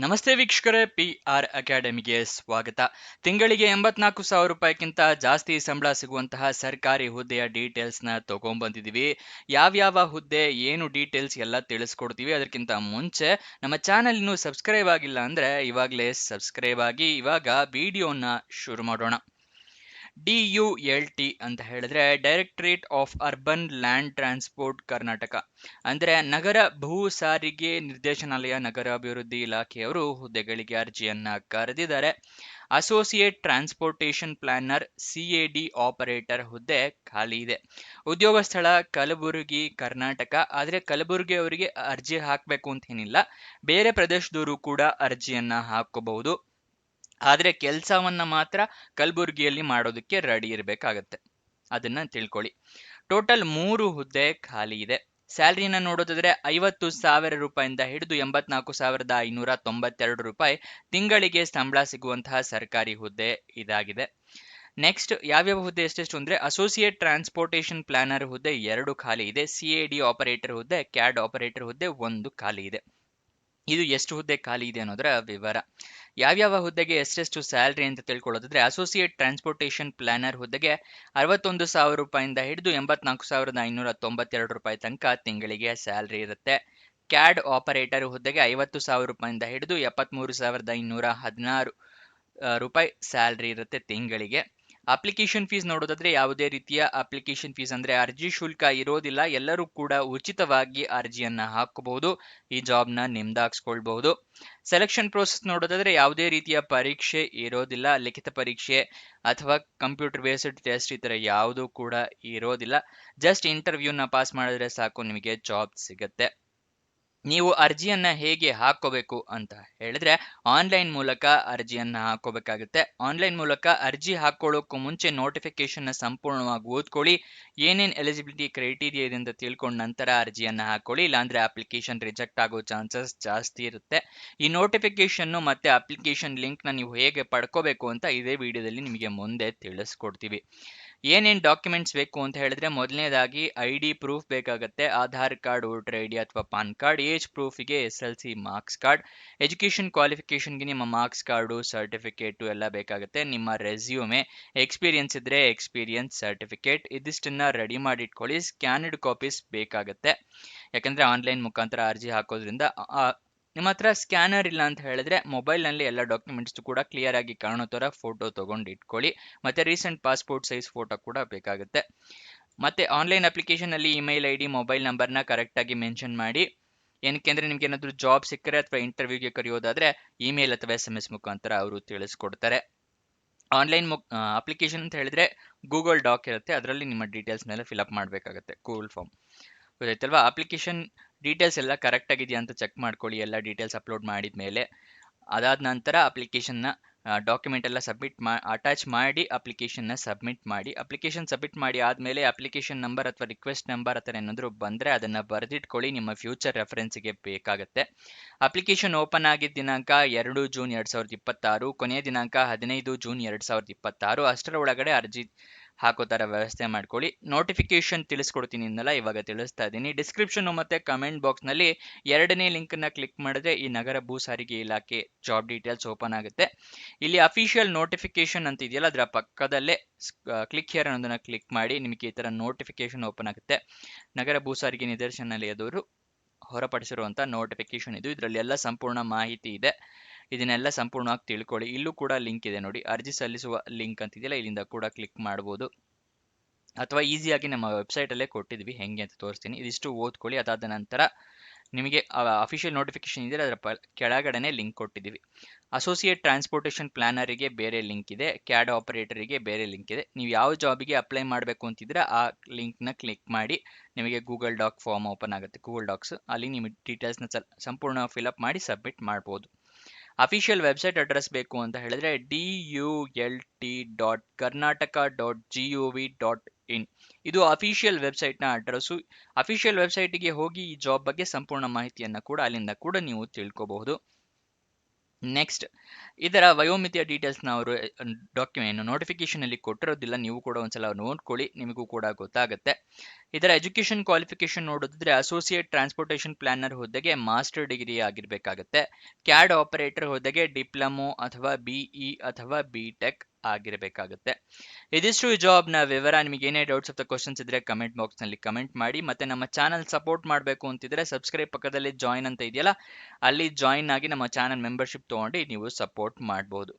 ನಮಸ್ತೆ ವೀಕ್ಷಕರೇ, PR ಅಕಾಡೆಮಿಗೆ ಸ್ವಾಗತ. ತಿಂಗಳಿಗೆ 84,000 ರೂಪಾಯಿಗಿಂತ ಜಾಸ್ತಿ ಸಂಬಳ ಸಿಗುವಂತಹ ಸರ್ಕಾರಿ ಹುದ್ದೆಯ ಡೀಟೇಲ್ಸ್ನ ತಗೊಂಡ್ಬಂದಿದ್ದೀವಿ. ಯಾವ್ಯಾವ ಹುದ್ದೆ ಏನು ಡೀಟೇಲ್ಸ್ ಎಲ್ಲ ತಿಳಿಸ್ಕೊಡ್ತೀವಿ. ಅದಕ್ಕಿಂತ ಮುಂಚೆ ನಮ್ಮ ಚಾನಲ್ ಇನ್ನೂ ಸಬ್ಸ್ಕ್ರೈಬ್ ಆಗಿಲ್ಲ ಅಂದರೆ ಇವಾಗಲೇ ಸಬ್ಸ್ಕ್ರೈಬ್ ಆಗಿ. ಇವಾಗ ವಿಡಿಯೋನ ಶುರು ಮಾಡೋಣ. DULT ಅಂತ ಹೇಳಿದ್ರೆ directorate of urban land transport Karnataka ಅಂದ್ರೆ ನಗರ ಭೂ ಸಾರಿಗೆ ನಿರ್ದೇಶನಾಲಯ, ನಗರಾಭಿವೃದ್ಧಿ ಇಲಾಖೆಯವರು ಹುದ್ದೆಗಳಿಗೆ ಅರ್ಜಿಯನ್ನ ಕರೆದಿದ್ದಾರೆ. Associate transportation planner CAD operator ಹುದ್ದೆ ಖಾಲಿ ಇದೆ. ಉದ್ಯೋಗ ಸ್ಥಳ ಕಲಬುರಗಿ, ಕರ್ನಾಟಕ. ಆದರೆ ಕಲಬುರಗಿ ಅವರಿಗೆ ಅರ್ಜಿ ಹಾಕಬೇಕು ಅಂತ ಏನಿಲ್ಲ, ಬೇರೆ ಪ್ರದೇಶದವರು ಕೂಡ ಅರ್ಜಿಯನ್ನ ಹಾಕೋಬಹುದು. ಆದರೆ ಕೆಲಸವನ್ನ ಮಾತ್ರ ಕಲಬುರಗಿಯಲ್ಲಿ ಮಾಡೋದಕ್ಕೆ ರೆಡಿ ಇರಬೇಕಾಗತ್ತೆ. ಅದನ್ನ ತಿಳ್ಕೊಳ್ಳಿ. ಟೋಟಲ್ 3 ಹುದ್ದೆ ಖಾಲಿ ಇದೆ. ಸ್ಯಾಲರಿನ ನೋಡೋದಾದ್ರೆ 50,000 ರೂಪಾಯಿಂದ ಹಿಡಿದು 84,592 ರೂಪಾಯಿ ತಿಂಗಳಿಗೆ ಸಂಬಳ ಸಿಗುವಂತಹ ಸರ್ಕಾರಿ ಹುದ್ದೆ ಇದಾಗಿದೆ. ನೆಕ್ಸ್ಟ್ ಯಾವ್ಯಾವ ಹುದ್ದೆ ಎಷ್ಟೆಷ್ಟು ಅಂದ್ರೆ ಅಸೋಸಿಯೇಟ್ ಟ್ರಾನ್ಸ್ಪೋರ್ಟೇಷನ್ ಪ್ಲಾನರ್ ಹುದ್ದೆ 2 ಖಾಲಿ ಇದೆ. CAD ಆಪರೇಟರ್ ಹುದ್ದೆ, CAD ಆಪರೇಟರ್ ಹುದ್ದೆ 1 ಖಾಲಿ ಇದೆ. ಇದು ಎಷ್ಟು ಹುದ್ದೆ ಖಾಲಿ ಇದೆ ಅನ್ನೋದರ ವಿವರ. ಯಾವ್ಯಾವ ಹುದ್ದೆಗೆ ಎಷ್ಟೆಷ್ಟು ಸ್ಯಾಲರಿ ಅಂತ ತಿಳ್ಕೊಳ್ಳೋದಾದ್ರೆ ಅಸೋಸಿಯೇಟ್ ಟ್ರಾನ್ಸ್ಪೋರ್ಟೇಷನ್ ಪ್ಲಾನರ್ ಹುದ್ದೆಗೆ 61,000 ರೂಪಾಯಿಂದ ಹಿಡಿದು 84,592 ರೂಪಾಯಿ ತನಕ ತಿಂಗಳಿಗೆ ಸ್ಯಾಲರಿ ಇರುತ್ತೆ. CAD ಆಪರೇಟರ್ ಹುದ್ದೆಗೆ 50,000 ರೂಪಾಯಿಂದ ಹಿಡಿದು 73,516 ರೂಪಾಯಿ ಸ್ಯಾಲರಿ ಇರುತ್ತೆ ತಿಂಗಳಿಗೆ. ಅಪ್ಲಿಕೇಶನ್ ಫೀಸ್ ನೋಡೋದಾದ್ರೆ ಯಾವುದೇ ರೀತಿಯ ಅಪ್ಲಿಕೇಶನ್ ಫೀಸ್ ಅಂದ್ರೆ ಅರ್ಜಿ ಶುಲ್ಕ ಇರೋದಿಲ್ಲ. ಎಲ್ಲರೂ ಕೂಡ ಉಚಿತವಾಗಿ ಅರ್ಜಿಯನ್ನ ಹಾಕಬಹುದು, ಈ ಜಾಬ್ನ ನಿಮ್ದಾಗಿಸ್ಕೊಳ್ಬಹುದು. ಸೆಲೆಕ್ಷನ್ ಪ್ರೋಸೆಸ್ ನೋಡೋದಾದ್ರೆ ಯಾವುದೇ ರೀತಿಯ ಪರೀಕ್ಷೆ ಇರೋದಿಲ್ಲ. ಲಿಖಿತ ಪರೀಕ್ಷೆ ಅಥವಾ ಕಂಪ್ಯೂಟರ್ ಬೇಸ್ಡ್ ಟೆಸ್ಟ್ ಈ ತರ ಯಾವುದೂ ಕೂಡ ಇರೋದಿಲ್ಲ. ಜಸ್ಟ್ ಇಂಟರ್ವ್ಯೂನ ಪಾಸ್ ಮಾಡಿದ್ರೆ ಸಾಕು, ನಿಮಗೆ ಜಾಬ್ ಸಿಗುತ್ತೆ. ನೀವು ಅರ್ಜಿಯನ್ನ ಹೇಗೆ ಹಾಕೋಬೇಕು ಅಂತ ಹೇಳಿದ್ರೆ ಆನ್ಲೈನ್ ಮೂಲಕ ಅರ್ಜಿಯನ್ನ ಹಾಕೋಬೇಕಾಗುತ್ತೆ. ಆನ್ಲೈನ್ ಮೂಲಕ ಅರ್ಜಿ ಹಾಕೊಳ್ಳೋಕ್ಕೂ ಮುಂಚೆ ನೋಟಿಫಿಕೇಶನ್ ಸಂಪೂರ್ಣವಾಗಿ ಓದ್ಕೊಳ್ಳಿ. ಏನೇನ್ ಎಲಿಜಿಬಿಲಿಟಿ ಕ್ರೈಟೀರಿಯಾ ಇದೆ ಅಂತ ತಿಳ್ಕೊಂಡ ನಂತರ ಅರ್ಜಿಯನ್ನ ಹಾಕೊಳ್ಳಿ. ಇಲ್ಲಾಂದ್ರೆ ಅಪ್ಲಿಕೇಶನ್ ರಿಜೆಕ್ಟ್ ಆಗೋ ಚಾನ್ಸಸ್ ಜಾಸ್ತಿ ಇರುತ್ತೆ. ಈ ನೋಟಿಫಿಕೇಶನ್ ಮತ್ತೆ ಅಪ್ಲಿಕೇಶನ್ ಲಿಂಕ್ ನ ನೀವು ಹೇಗೆ ಪಡ್ಕೋಬೇಕು ಅಂತ ಇದೇ ವಿಡಿಯೋದಲ್ಲಿ ನಿಮಗೆ ಮುಂದೆ ತಿಳಿಸ್ಕೊಡ್ತೀವಿ. ಏನೇನ್ ಡಾಕ್ಯುಮೆಂಟ್ಸ್ ಬೇಕು ಅಂತ ಹೇಳಿದ್ರೆ ಮೊದಲನೇದಾಗಿ ID ಪ್ರೂಫ್ ಬೇಕಾಗುತ್ತೆ. ಆಧಾರ್ ಕಾರ್ಡ್, ವೋಟರ್ ID ಅಥವಾ ಪಾನ್ ಕಾರ್ಡ್. ಏಜ್ ಪ್ರೂಫಿಗೆ SLC ಮಾರ್ಕ್ಸ್ ಕಾರ್ಡ್. ಎಜುಕೇಶನ್ ಕ್ವಾಲಿಫಿಕೇಶನ್ಗೆ ನಿಮ್ಮ ಮಾರ್ಕ್ಸ್ ಕಾರ್ಡು, ಸರ್ಟಿಫಿಕೇಟು ಎಲ್ಲ ಬೇಕಾಗುತ್ತೆ. ನಿಮ್ಮ ರೆಸ್ಯೂಮೆ, ಎಕ್ಸ್ಪೀರಿಯನ್ಸ್ ಇದ್ರೆ ಎಕ್ಸ್ಪೀರಿಯನ್ಸ್ ಸರ್ಟಿಫಿಕೇಟ್, ಇದಿಷ್ಟನ್ನ ರೆಡಿ ಮಾಡಿ ಇಟ್ಕೊಳ್ಳಿ. ಸ್ಕ್ಯಾನ್ಡ್ ಕಾಪೀಸ್ ಬೇಕಾಗುತ್ತೆ, ಯಾಕಂದ್ರೆ ಆನ್ಲೈನ್ ಮುಖಾಂತರ ಅರ್ಜಿ ಹಾಕೋದ್ರಿಂದ. ನಿಮ್ಮ ಹತ್ರ ಸ್ಕ್ಯಾನರ್ ಇಲ್ಲ ಅಂತ ಹೇಳಿದ್ರೆ ಮೊಬೈಲ್ನಲ್ಲಿ ಎಲ್ಲ ಡಾಕ್ಯುಮೆಂಟ್ಸ್ ಕೂಡ ಕ್ಲಿಯರ್ ಆಗಿ ಕಾಣೋ ತರ ಫೋಟೋ ತಗೊಂಡು ಇಟ್ಕೊಳ್ಳಿ. ಮತ್ತೆ ರೀಸೆಂಟ್ ಪಾಸ್ಪೋರ್ಟ್ ಸೈಜ್ ಫೋಟೋ ಕೂಡ ಬೇಕಾಗುತ್ತೆ. ಮತ್ತೆ ಆನ್ಲೈನ್ ಅಪ್ಲಿಕೇಶನ್ ಅಲ್ಲಿ ಇಮೇಲ್ ID, ಮೊಬೈಲ್ ನಂಬರ್ನ ಕರೆಕ್ಟ್ ಆಗಿ ಮೆನ್ಷನ್ ಮಾಡಿ. ಏನಕ್ಕೆ ಅಂದ್ರೆ ನಿಮ್ಗೆ ಏನಾದ್ರು ಜಾಬ್ ಸಿಕ್ಕರೆ ಅಥವಾ ಇಂಟರ್ವ್ಯೂಗೆ ಕರೆಯೋದಾದ್ರೆ ಇಮೇಲ್ ಅಥವಾ SMS ಮುಖಾಂತರ ಅವರು ತಿಳಿಸ್ಕೊಡ್ತಾರೆ. ಆನ್ಲೈನ್ ಅಪ್ಲಿಕೇಶನ್ ಅಂತ ಹೇಳಿದ್ರೆ ಗೂಗಲ್ ಡಾಕ್ ಇರುತ್ತೆ, ಅದರಲ್ಲಿ ನಿಮ್ಮ ಡೀಟೇಲ್ಸ್ನೆಲ್ಲ ಫಿಲ್ಅಪ್ ಮಾಡಬೇಕಾಗುತ್ತೆ. ಗೂಗಲ್ ಫಾರ್ಮ್ ಗೊತ್ತಾಯ್ತಲ್ವಾ? ಅಪ್ಲಿಕೇಶನ್ ಡೀಟೇಲ್ಸ್ ಎಲ್ಲ ಕರೆಕ್ಟ್ ಆಗಿದೆಯಾ ಅಂತ ಚೆಕ್ ಮಾಡ್ಕೊಳ್ಳಿ, ಎಲ್ಲ ಡೀಟೇಲ್ಸ್ ಅಪ್ಲೋಡ್ ಮಾಡಿದ ಮೇಲೆ. ಅದಾದ ನಂತರ ಅಪ್ಲಿಕೇಶನ್ನ ಡಾಕ್ಯುಮೆಂಟ್ ಎಲ್ಲ ಅಟ್ಯಾಚ್ ಮಾಡಿ ಅಪ್ಲಿಕೇಶನ್ನ ಸಬ್ಮಿಟ್ ಮಾಡಿ. ಅಪ್ಲಿಕೇಶನ್ ಸಬ್ಮಿಟ್ ಮಾಡಿ ಆದಮೇಲೆ ಅಪ್ಲಿಕೇಶನ್ ನಂಬರ್ ಅಥವಾ ರಿಕ್ವೆಸ್ಟ್ ನಂಬರ್ ಅಥವಾ ಏನಾದರೂ ಬಂದರೆ ಅದನ್ನು ಬರೆದಿಟ್ಕೊಳ್ಳಿ, ನಿಮ್ಮ ಫ್ಯೂಚರ್ ರೆಫರೆನ್ಸ್ಗೆ ಬೇಕಾಗುತ್ತೆ. ಅಪ್ಲಿಕೇಶನ್ ಓಪನ್ ಆಗಿದ್ದ ದಿನಾಂಕ 2 ಜೂನ್ 2026, ಕೊನೆಯ ದಿನಾಂಕ 15 ಜೂನ್ 2026. ಅಷ್ಟರ ಒಳಗಡೆ ಅರ್ಜಿ ಹಾಕೋ ಥರ ವ್ಯವಸ್ಥೆ ಮಾಡ್ಕೊಳ್ಳಿ. ನೋಟಿಫಿಕೇಶನ್ ತಿಳಿಸ್ಕೊಡ್ತೀನಿ ಇನ್ನೆಲ್ಲ ಇವಾಗ ತಿಳಿಸ್ತಾ ಇದ್ದೀನಿ. ಡಿಸ್ಕ್ರಿಪ್ಷನ್ ಮತ್ತೆ ಕಮೆಂಟ್ ಬಾಕ್ಸ್ನಲ್ಲಿ 2ನೇ ಲಿಂಕನ್ನು ಕ್ಲಿಕ್ ಮಾಡಿದ್ರೆ ಈ ನಗರ ಭೂ ಸಾರಿಗೆ ಇಲಾಖೆ ಜಾಬ್ ಡೀಟೇಲ್ಸ್ ಓಪನ್ ಆಗುತ್ತೆ. ಇಲ್ಲಿ ಅಫಿಷಿಯಲ್ ನೋಟಿಫಿಕೇಶನ್ ಅಂತ ಇದೆಯಲ್ಲ, ಅದರ ಪಕ್ಕದಲ್ಲೇ ಕ್ಲಿಕ್ ಹಿಯರ್ ಅನ್ನೋದನ್ನ ಕ್ಲಿಕ್ ಮಾಡಿ. ನಿಮಗೆ ಈ ಥರ ನೋಟಿಫಿಕೇಶನ್ ಓಪನ್ ಆಗುತ್ತೆ. ನಗರ ಭೂ ಸಾರಿಗೆ ನಿರ್ದೇಶನಾಲಯದವರು ಹೊರಪಡಿಸಿರುವಂಥ ನೋಟಿಫಿಕೇಶನ್ ಇದು. ಇದರಲ್ಲಿ ಎಲ್ಲ ಸಂಪೂರ್ಣ ಮಾಹಿತಿ ಇದೆ, ಇದನ್ನೆಲ್ಲ ಸಂಪೂರ್ಣವಾಗಿ ತಿಳ್ಕೊಳ್ಳಿ. ಇಲ್ಲೂ ಕೂಡ ಲಿಂಕ್ ಇದೆ ನೋಡಿ, ಅರ್ಜಿ ಸಲ್ಲಿಸುವ ಲಿಂಕ್ ಅಂತಿದೆಯಲ್ಲ, ಇಲ್ಲಿಂದ ಕೂಡ ಕ್ಲಿಕ್ ಮಾಡ್ಬೋದು. ಅಥವಾ ಈಸಿಯಾಗಿ ನಮ್ಮ ವೆಬ್ಸೈಟಲ್ಲೇ ಕೊಟ್ಟಿದ್ವಿ, ಹೆಂಗೆ ಅಂತ ತೋರಿಸ್ತೀನಿ. ಇದಿಷ್ಟು ಓದ್ಕೊಳ್ಳಿ. ಅದಾದ ನಂತರ ನಿಮಗೆ ಅಫಿಷಿಯಲ್ ನೋಟಿಫಿಕೇಶನ್ ಇದೆ, ಅದರ ಕೆಳಗಡೆನೆ ಲಿಂಕ್ ಕೊಟ್ಟಿದ್ದೀವಿ. ಅಸೋಸಿಯೇಟ್ ಟ್ರಾನ್ಸ್ಪೋರ್ಟೇಷನ್ ಪ್ಲಾನರಿಗೆ ಬೇರೆ ಲಿಂಕ್ ಇದೆ, CAD ಆಪರೇಟರಿಗೆ ಬೇರೆ ಲಿಂಕ್ ಇದೆ. ನೀವು ಯಾವ ಜಾಬಿಗೆ ಅಪ್ಲೈ ಮಾಡಬೇಕು ಅಂತಿದ್ರೆ ಆ ಲಿಂಕ್ನ ಕ್ಲಿಕ್ ಮಾಡಿ ನಿಮಗೆ ಗೂಗಲ್ ಡಾಕ್ ಫಾರ್ಮ್ ಓಪನ್ ಆಗುತ್ತೆ, ಗೂಗಲ್ ಡಾಕ್ಸ್. ಅಲ್ಲಿ ನಿಮ್ಮ ಡೀಟೇಲ್ಸ್ನ ಸಂಪೂರ್ಣ ಫಿಲ್ಅಪ್ ಮಾಡಿ ಸಬ್ಮಿಟ್ ಮಾಡ್ಬೋದು. ಅಫಿಷಿಯಲ್ ವೆಬ್ಸೈಟ್ ಅಡ್ರೆಸ್ ಬೇಕು ಅಂತ ಹೇಳಿದ್ರೆ dult.karnataka.gov.in. ಇದು ಅಫಿಷಿಯಲ್ ವೆಬ್ಸೈಟ್ನ ಅಡ್ರೆಸ್ಸು. ಅಫಿಷಿಯಲ್ ವೆಬ್ಸೈಟಿಗೆ ಹೋಗಿ ಈ ಜಾಬ್ ಬಗ್ಗೆ ಸಂಪೂರ್ಣ ಮಾಹಿತಿಯನ್ನು ಕೂಡ ಅಲ್ಲಿಂದ ಕೂಡ ನೀವು ತಿಳ್ಕೋಬಹುದು. ನೆಕ್ಸ್ಟ್ ಇದರ ವಯೋಮಿತಿಯ ಡೀಟೇಲ್ಸ್ನ ಅವರು ಡಾಕ್ಯುಮೆಂಟ್ ನೋಟಿಫಿಕೇಶನ್ ಅಲ್ಲಿ ಕೊಟ್ಟಿರೋದಿಲ್ಲ, ನೀವು ಕೂಡ ಒಂದ್ಸಲ ನೋಡ್ಕೊಳ್ಳಿ, ನಿಮಗೂ ಕೂಡ ಗೊತ್ತಾಗುತ್ತೆ. ಇದರ ಎಜುಕೇಶನ್ ಕ್ವಾಲಿಫಿಕೇಶನ್ ನೋಡಿದ್ರೆ ಅಸೋಸಿಯೇಟ್ ಟ್ರಾನ್ಸ್ಪೋರ್ಟೇಷನ್ ಪ್ಲಾನರ್ ಹುದ್ದೆಗೆ ಮಾಸ್ಟರ್ ಡಿಗ್ರಿ ಆಗಿರ್ಬೇಕಾಗತ್ತೆ. ಕ್ಯಾಡ್ ಆಪರೇಟರ್ ಹುದ್ದೆಗೆ ಡಿಪ್ಲೊಮೊ ಅಥವಾ ಬಿಇ ಅಥವಾ ಬಿಟೆಕ್ ಆಗಿರಬೇಕಾಗುತ್ತೆ. ಇದಿಷ್ಟು ಈ ಜಾಬ್ನ ವಿವರ. ನಿಮಗೆ ಏನೇ ಡೌಟ್ಸ್ ಅಥವಾ ಕ್ವಶನ್ಸ್ ಇದ್ರೆ ಕಮೆಂಟ್ ಬಾಕ್ಸ್ ನಲ್ಲಿ ಕಮೆಂಟ್ ಮಾಡಿ. ಮತ್ತೆ ನಮ್ಮ ಚಾನಲ್ ಸಪೋರ್ಟ್ ಮಾಡಬೇಕು ಅಂತಿದ್ರೆ ಸಬ್ಸ್ಕ್ರೈಬ್ ಪಕ್ಕದಲ್ಲಿ ಜಾಯಿನ್ ಅಂತ ಇದೆಯಲ್ಲ, ಅಲ್ಲಿ ಜಾಯಿನ್ ಆಗಿ ನಮ್ಮ ಚಾನಲ್ ಮೆಂಬರ್ಶಿಪ್ ತಗೊಂಡು ನೀವು ಸಪೋರ್ಟ್ ಮಾಡಬಹುದು.